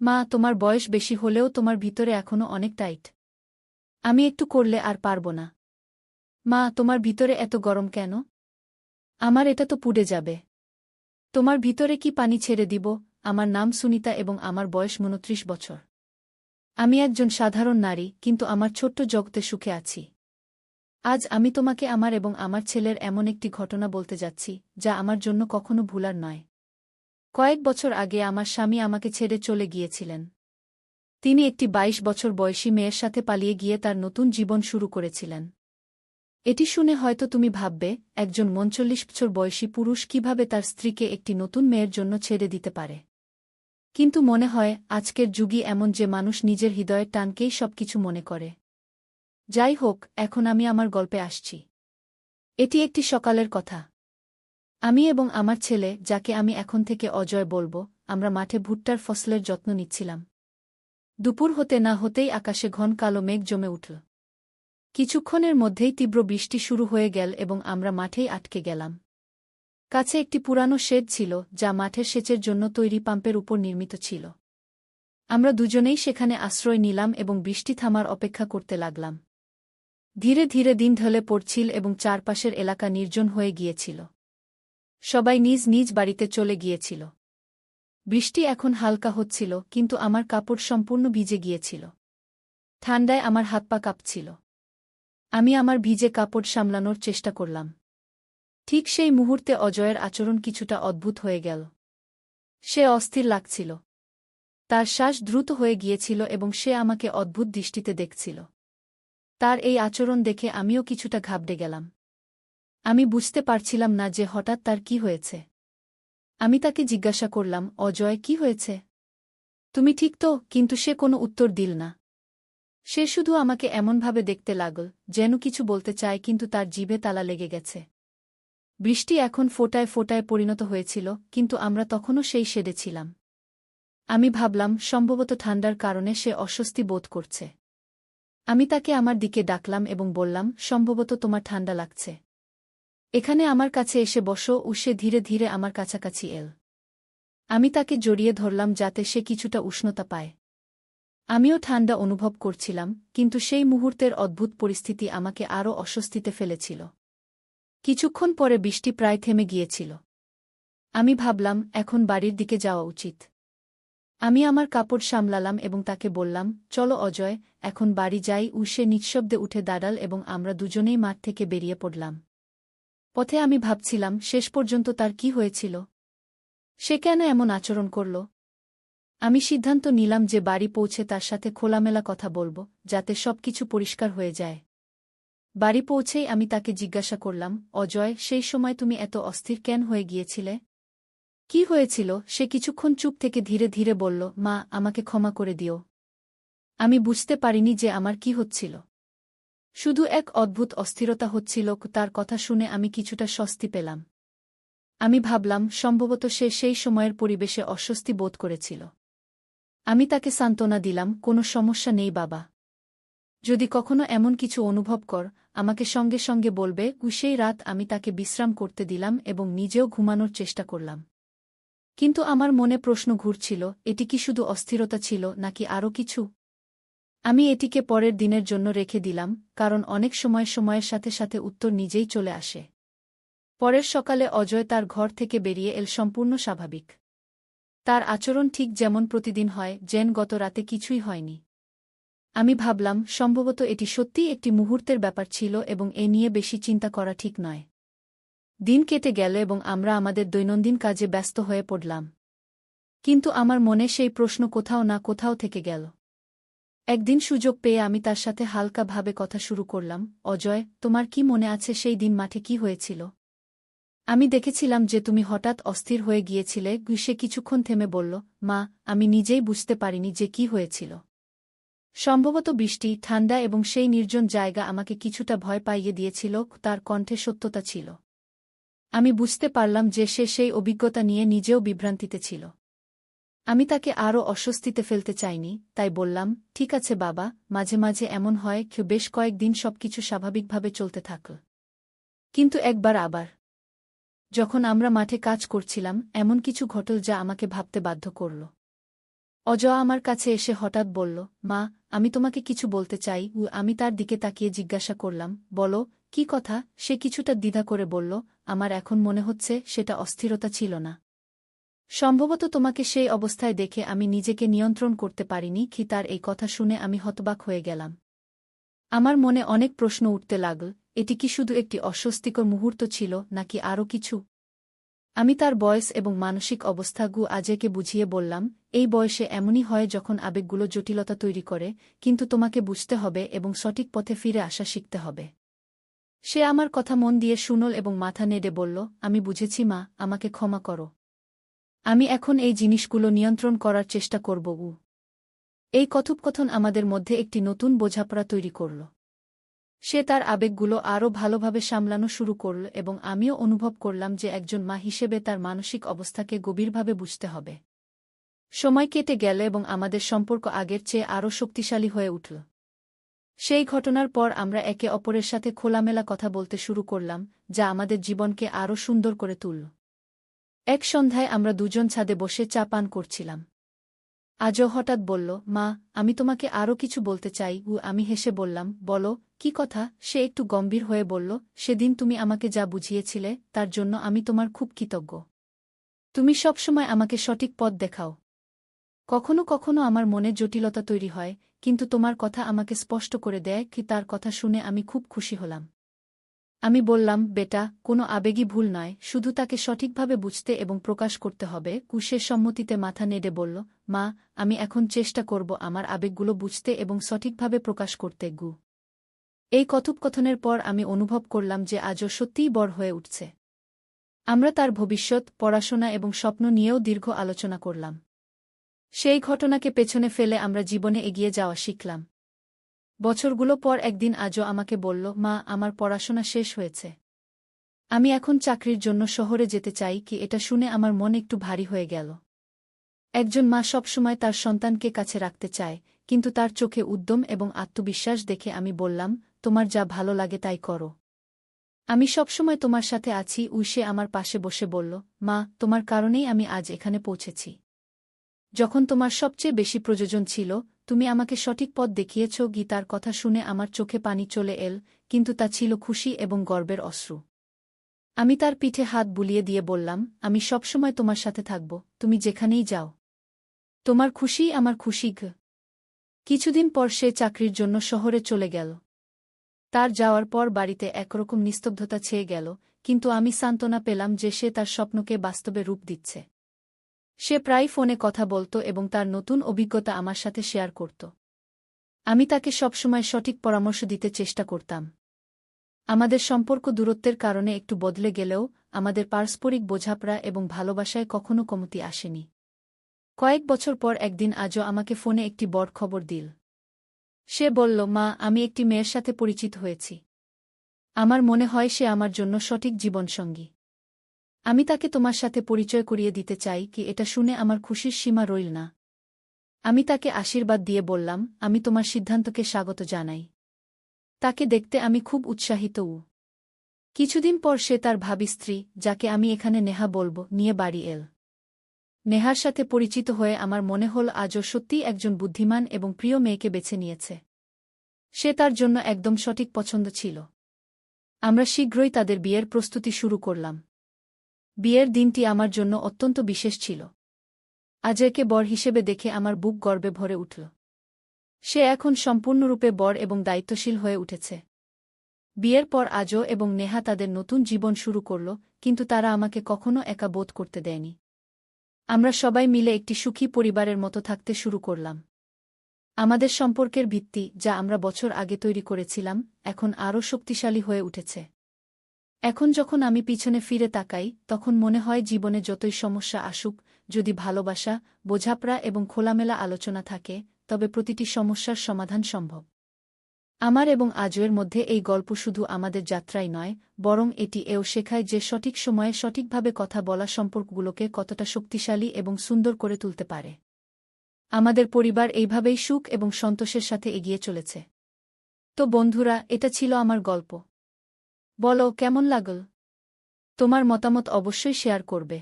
মা, তোমার বয়স বেশি হলেও তোমার ভিতরে এখনো অনেক টাইট। আমি একটু করলে আর পারব না। মা, তোমার ভিতরে এত গরম কেন? আমার এটা তো পুড়ে যাবে। তোমার ভিতরে কি পানি ছেড়ে দিব? আমার নাম সুনিতা এবং আমার বয়স ২৯ বছর। আমি একজন সাধারণ নারী, কিন্তু আমার ছোট্ট জগতে সুখে আছি। আজ আমি তোমাকে আমার এবং আমার ছেলের এমন একটি ঘটনা বলতে যাচ্ছি, যা আমার জন্য কখনো ভুলার নয়। কয়েক বছর আগে আমার স্বামী আমাকে ছেড়ে চলে গিয়েছিলেন। তিনি একটি ২২ বছর বয়সী মেয়ের সাথে পালিয়ে গিয়ে তার নতুন জীবন শুরু করেছিলেন। এটি শুনে হয়তো তুমি ভাববে, একজন ৩৯ বছর বয়সী পুরুষ কিভাবে তার স্ত্রীকে একটি নতুন মেয়ের জন্য ছেড়ে দিতে পারে। কিন্তু মনে হয়, আজকের যুগই এমন যে মানুষ নিজের হৃদয়ের টানকেই সবকিছু মনে করে। যাই হোক, এখন আমি আমার গল্পে আসছি। এটি একটি সকালের কথা। আমি এবং আমার ছেলে, যাকে আমি এখন থেকে অজয় বলবো, আমরা মাঠে ভুট্টার ফসলের যত্ন নিচ্ছিলাম। দুপুর হতে না হতেই আকাশে ঘন কালো মেঘ জমে উঠল। কিছুক্ষণের মধ্যেই তীব্র বৃষ্টি শুরু হয়ে গেল এবং আমরা মাঠেই আটকে গেলাম। কাছে একটি পুরানো শেড ছিল, যা মাঠের সেচের জন্য তৈরি পাম্পের উপর নির্মিত ছিল। আমরা দুজনেই সেখানে আশ্রয় নিলাম এবং বৃষ্টি থামার অপেক্ষা করতে লাগলাম। ধীরে ধীরে দিন ঢলে পড়ছিল এবং চারপাশের এলাকা নির্জন হয়ে গিয়েছিল। সবাই নিজ নিজ বাড়িতে চলে গিয়েছিল। বৃষ্টি এখন হালকা হচ্ছিল, কিন্তু আমার কাপড় সম্পূর্ণ ভিজে গিয়েছিল। ঠান্ডায় আমার হাত পা কাঁপছিল। আমি আমার ভিজে কাপড় সামলানোর চেষ্টা করলাম। ঠিক সেই মুহূর্তে অজয়ের আচরণ কিছুটা অদ্ভুত হয়ে গেল। সে অস্থির লাগছিল। তার শ্বাস দ্রুত হয়ে গিয়েছিল এবং সে আমাকে অদ্ভুত দৃষ্টিতে দেখছিল। তার এই আচরণ দেখে আমিও কিছুটা ঘাবড়ে গেলাম। আমি বুঝতে পারছিলাম না যে হঠাৎ তার কি হয়েছে। আমি তাকে জিজ্ঞাসা করলাম, অজয়, কি হয়েছে? তুমি ঠিক তো? কিন্তু সে কোনো উত্তর দিল না। সে শুধু আমাকে এমনভাবে দেখতে লাগল, যেন কিছু বলতে চায় কিন্তু তার জিভে তালা লেগে গেছে। বৃষ্টি এখন ফোঁটায় ফোঁটায় পরিণত হয়েছিল, কিন্তু আমরা তখনও সেই শেডে ছিলাম। আমি ভাবলাম, সম্ভবত ঠান্ডার কারণে সে অস্বস্তি বোধ করছে। আমি তাকে আমার দিকে ডাকলাম এবং বললাম, সম্ভবত তোমার ঠান্ডা লাগছে। এখানে আমার কাছে এসে বসো। সে ধীরে ধীরে আমার কাছাকাছি এল। আমি তাকে জড়িয়ে ধরলাম যাতে সে কিছুটা উষ্ণতা পায়। আমিও ঠান্ডা অনুভব করছিলাম, কিন্তু সেই মুহূর্তের অদ্ভুত পরিস্থিতি আমাকে আরও অস্বস্তিতে ফেলেছিল। কিছুক্ষণ পরে বৃষ্টি প্রায় থেমে গিয়েছিল। আমি ভাবলাম, এখন বাড়ির দিকে যাওয়া উচিত। আমি আমার কাপড় সামলালাম এবং তাকে বললাম, চলো অজয়, এখন বাড়ি যাই। সে নিঃশব্দে উঠে দাঁড়াল এবং আমরা দুজনেই মাঠ থেকে বেরিয়ে পড়লাম। পথে আমি ভাবছিলাম, শেষ পর্যন্ত তার কি হয়েছিল? সে কেন এমন আচরণ করল? আমি সিদ্ধান্ত নিলাম যে বাড়ি পৌঁছে তার সাথে খোলামেলা কথা বলব, যাতে সবকিছু পরিষ্কার হয়ে যায়। বাড়ি পৌঁছেই আমি তাকে জিজ্ঞাসা করলাম, অজয়, সেই সময় তুমি এত অস্থির কেন হয়ে গিয়েছিলে? কি হয়েছিল? সে কিছুক্ষণ চুপ থেকে ধীরে ধীরে বলল, মা, আমাকে ক্ষমা করে দিও। আমি বুঝতে পারিনি যে আমার কি হচ্ছিল। শুধু এক অদ্ভুত অস্থিরতা হচ্ছিল। তার কথা শুনে আমি কিছুটা স্বস্তি পেলাম। আমি ভাবলাম, সম্ভবত সে সেই সময়ের পরিবেশে অস্বস্তি বোধ করেছিল। আমি তাকে সান্ত্বনা দিলাম, কোনো সমস্যা নেই বাবা। যদি কখনো এমন কিছু অনুভব কর, আমাকে সঙ্গে সঙ্গে বলবে। সেই রাত আমি তাকে বিশ্রাম করতে দিলাম এবং নিজেও ঘুমানোর চেষ্টা করলাম। কিন্তু আমার মনে প্রশ্ন ঘুরছিল, এটি কি শুধু অস্থিরতা ছিল নাকি আরও কিছু? আমি এটিকে পরের দিনের জন্য রেখে দিলাম, কারণ অনেক সময় সময়ের সাথে সাথে উত্তর নিজেই চলে আসে। পরের সকালে অজয় তার ঘর থেকে বেরিয়ে এল সম্পূর্ণ স্বাভাবিক। তার আচরণ ঠিক যেমন প্রতিদিন হয়, যেন গত রাতে কিছুই হয়নি। আমি ভাবলাম, সম্ভবত এটি সত্যিই একটি মুহূর্তের ব্যাপার ছিল এবং এ নিয়ে বেশি চিন্তা করা ঠিক নয়। দিন কেটে গেল এবং আমরা আমাদের দৈনন্দিন কাজে ব্যস্ত হয়ে পড়লাম। কিন্তু আমার মনে সেই প্রশ্ন কোথাও না কোথাও থেকে গেল। একদিন সুযোগ পেয়ে আমি তার সাথে হালকাভাবে কথা শুরু করলাম, অজয়, তোমার কি মনে আছে সেই দিন মাঠে কি হয়েছিল? আমি দেখেছিলাম যে তুমি হঠাৎ অস্থির হয়ে গিয়েছিলে। সে কিছুক্ষণ থেমে বলল, মা, আমি নিজেই বুঝতে পারিনি যে কি হয়েছিল। সম্ভবত বৃষ্টি, ঠান্ডা এবং সেই নির্জন জায়গা আমাকে কিছুটা ভয় পাইয়ে দিয়েছিল। তার কণ্ঠে সত্যতা ছিল। আমি বুঝতে পারলাম যে সে সেই অভিজ্ঞতা নিয়ে নিজেও বিভ্রান্তিতে ছিল। আমি তাকে আরও অস্বস্তিতে ফেলতে চাইনি, তাই বললাম, ঠিক আছে বাবা, মাঝে মাঝে এমন হয়। বেশ কয়েকদিন সবকিছু স্বাভাবিকভাবে চলতে থাকল। কিন্তু একবার আবার, যখন আমরা মাঠে কাজ করছিলাম, এমন কিছু ঘটল যা আমাকে ভাবতে বাধ্য করল। অজয় আমার কাছে এসে হঠাৎ বলল, মা, আমি তোমাকে কিছু বলতে চাই। আমি তার দিকে তাকিয়ে জিজ্ঞাসা করলাম, বলো, কি কথা? সে কিছুটা দ্বিধা করে বলল, আমার এখন মনে হচ্ছে সেটা অস্থিরতা ছিল না। সম্ভবত তোমাকে সেই অবস্থায় দেখে আমি নিজেকে নিয়ন্ত্রণ করতে পারিনি। কি তার এই কথা শুনে আমি হতবাক হয়ে গেলাম। আমার মনে অনেক প্রশ্ন উঠতে লাগল, এটি কি শুধু একটি অস্বস্তিকর মুহূর্ত ছিল নাকি আরও কিছু? আমি তার বয়স এবং মানসিক অবস্থাগু আজকে বুঝিয়ে বললাম, এই বয়সে এমনই হয় যখন আবেগগুলো জটিলতা তৈরি করে, কিন্তু তোমাকে বুঝতে হবে এবং সঠিক পথে ফিরে আসা শিখতে হবে। সে আমার কথা মন দিয়ে শুনল এবং মাথা নেড়ে বলল, আমি বুঝেছি মা, আমাকে ক্ষমা করো। আমি এখন এই জিনিসগুলো নিয়ন্ত্রণ করার চেষ্টা করব। এই কথোপকথন আমাদের মধ্যে একটি নতুন বোঝাপড়া তৈরি করল। সে তার আবেগগুলো আরও ভালোভাবে সামলানো শুরু করল এবং আমিও অনুভব করলাম যে একজন মা হিসেবে তার মানসিক অবস্থাকে গভীরভাবে বুঝতে হবে। সময় কেটে গেল এবং আমাদের সম্পর্ক আগের চেয়ে আরও শক্তিশালী হয়ে উঠল। সেই ঘটনার পর আমরা একে অপরের সাথে খোলামেলা কথা বলতে শুরু করলাম, যা আমাদের জীবনকে আরও সুন্দর করে তুলল। এক সন্ধ্যায় আমরা দুজন ছাদে বসে চা পান করছিলাম। আজও হঠাৎ বলল, মা, আমি তোমাকে আরও কিছু বলতে চাই। আমি হেসে বললাম, বলো, কি কথা? সে একটু গম্ভীর হয়ে বলল, সেদিন তুমি আমাকে যা বুঝিয়েছিলে তার জন্য আমি তোমার খুব কৃতজ্ঞ। তুমি সবসময় আমাকে সঠিক পথ দেখাও। কখনো কখনো আমার মনে জটিলতা তৈরি হয়, কিন্তু তোমার কথা আমাকে স্পষ্ট করে দেয়। কি তার কথা শুনে আমি খুব খুশি হলাম। আমি বললাম, বেটা, কোনো আবেগই ভুল নয়, শুধু তাকে সঠিকভাবে বুঝতে এবং প্রকাশ করতে হবে। কুশের সম্মতিতে মাথা নেড়ে বলল, মা, আমি এখন চেষ্টা করব আমার আবেগগুলো বুঝতে এবং সঠিকভাবে প্রকাশ করতে। এই কথোপকথনের পর আমি অনুভব করলাম যে আজও সত্যিই বড় হয়ে উঠছে। আমরা তার ভবিষ্যৎ, পড়াশোনা এবং স্বপ্ন নিয়েও দীর্ঘ আলোচনা করলাম। সেই ঘটনাকে পেছনে ফেলে আমরা জীবনে এগিয়ে যাওয়া শিখলাম। বছরগুলো পর একদিন আজও আমাকে বলল, মা, আমার পড়াশোনা শেষ হয়েছে। আমি এখন চাকরির জন্য শহরে যেতে চাই। কি এটা শুনে আমার মন একটু ভারী হয়ে গেল। একজন মা সবসময় তার সন্তানকে কাছে রাখতে চায়, কিন্তু তার চোখে উদ্যম এবং আত্মবিশ্বাস দেখে আমি বললাম, তোমার যা ভালো লাগে তাই করো। আমি সবসময় তোমার সাথে আছি। সে আমার পাশে বসে বলল, মা, তোমার কারণেই আমি আজ এখানে পৌঁছেছি। যখন তোমার সবচেয়ে বেশি প্রয়োজন ছিল, তুমি আমাকে সঠিক পথ দেখিয়েছ। গীতার কথা শুনে আমার চোখে পানি চলে এল, কিন্তু তা ছিল খুশি এবং গর্বের অশ্রু। আমি তার পিঠে হাত বুলিয়ে দিয়ে বললাম, আমি সবসময় তোমার সাথে থাকব, তুমি যেখানেই যাও। তোমার খুশিই আমার খুশি। কিছুদিন পর সে চাকরির জন্য শহরে চলে গেল। তার যাওয়ার পর বাড়িতে একরকম নিস্তব্ধতা ছেয়ে গেল, কিন্তু আমি সান্ত্বনা পেলাম যে সে তার স্বপ্নকে বাস্তবে রূপ দিচ্ছে। সে প্রায় ফোনে কথা বলত এবং তার নতুন অভিজ্ঞতা আমার সাথে শেয়ার করত। আমি তাকে সবসময় সঠিক পরামর্শ দিতে চেষ্টা করতাম। আমাদের সম্পর্ক দূরত্বের কারণে একটু বদলে গেলেও আমাদের পারস্পরিক বোঝাপড়া এবং ভালোবাসায় কখনো কমতি আসেনি। কয়েক বছর পর একদিন আজও আমাকে ফোনে একটি বড় খবর দিল। সে বলল, মা, আমি একটি মেয়ের সাথে পরিচিত হয়েছি। আমার মনে হয় সে আমার জন্য সঠিক জীবনসঙ্গী। আমি তাকে তোমার সাথে পরিচয় করিয়ে দিতে চাই। কি এটা শুনে আমার খুশির সীমা রইল না। আমি তাকে আশীর্বাদ দিয়ে বললাম, আমি তোমার সিদ্ধান্তকে স্বাগত জানাই। তাকে দেখতে আমি খুব উৎসাহিত। কিছুদিন পর সে তার ভাবী স্ত্রী, যাকে আমি এখানে নেহা বলব, নিয়ে বাড়ি এল। নেহার সাথে পরিচিত হয়ে আমার মনে হল আজও সত্যিই একজন বুদ্ধিমান এবং প্রিয় মেয়েকে বেছে নিয়েছে। সে তার জন্য একদম সঠিক পছন্দ ছিল। আমরা শীঘ্রই তাদের বিয়ের প্রস্তুতি শুরু করলাম। বিয়ের দিনটি আমার জন্য অত্যন্ত বিশেষ ছিল। আজকে বর হিসেবে দেখে আমার বুক গর্বে ভরে উঠল। সে এখন সম্পূর্ণরূপে বর এবং দায়িত্বশীল হয়ে উঠেছে। বিয়ের পর আজও এবং নেহা তাদের নতুন জীবন শুরু করল, কিন্তু তারা আমাকে কখনো একা বোধ করতে দেয়নি। আমরা সবাই মিলে একটি সুখী পরিবারের মতো থাকতে শুরু করলাম। আমাদের সম্পর্কের ভিত্তি, যা আমরা বছর আগে তৈরি করেছিলাম, এখন আরও শক্তিশালী হয়ে উঠেছে। এখন যখন আমি পিছনে ফিরে তাকাই, তখন মনে হয় জীবনে যতই সমস্যা আসুক, যদি ভালোবাসা, বোঝাপড়া এবং খোলামেলা আলোচনা থাকে, তবে প্রতিটি সমস্যার সমাধান সম্ভব। আমার এবং আজয়ের মধ্যে এই গল্প শুধু আমাদের যাত্রাই নয়, বরং এটি এও শেখায় যে সঠিক সময়ে সঠিকভাবে কথা বলা সম্পর্কগুলোকে কতটা শক্তিশালী এবং সুন্দর করে তুলতে পারে। আমাদের পরিবার এইভাবেই সুখ এবং সন্তোষের সাথে এগিয়ে চলেছে। তো বন্ধুরা, এটা ছিল আমার গল্প। বলো, কেমন লাগল? তোমার মতামত অবশ্যই শেয়ার করবে।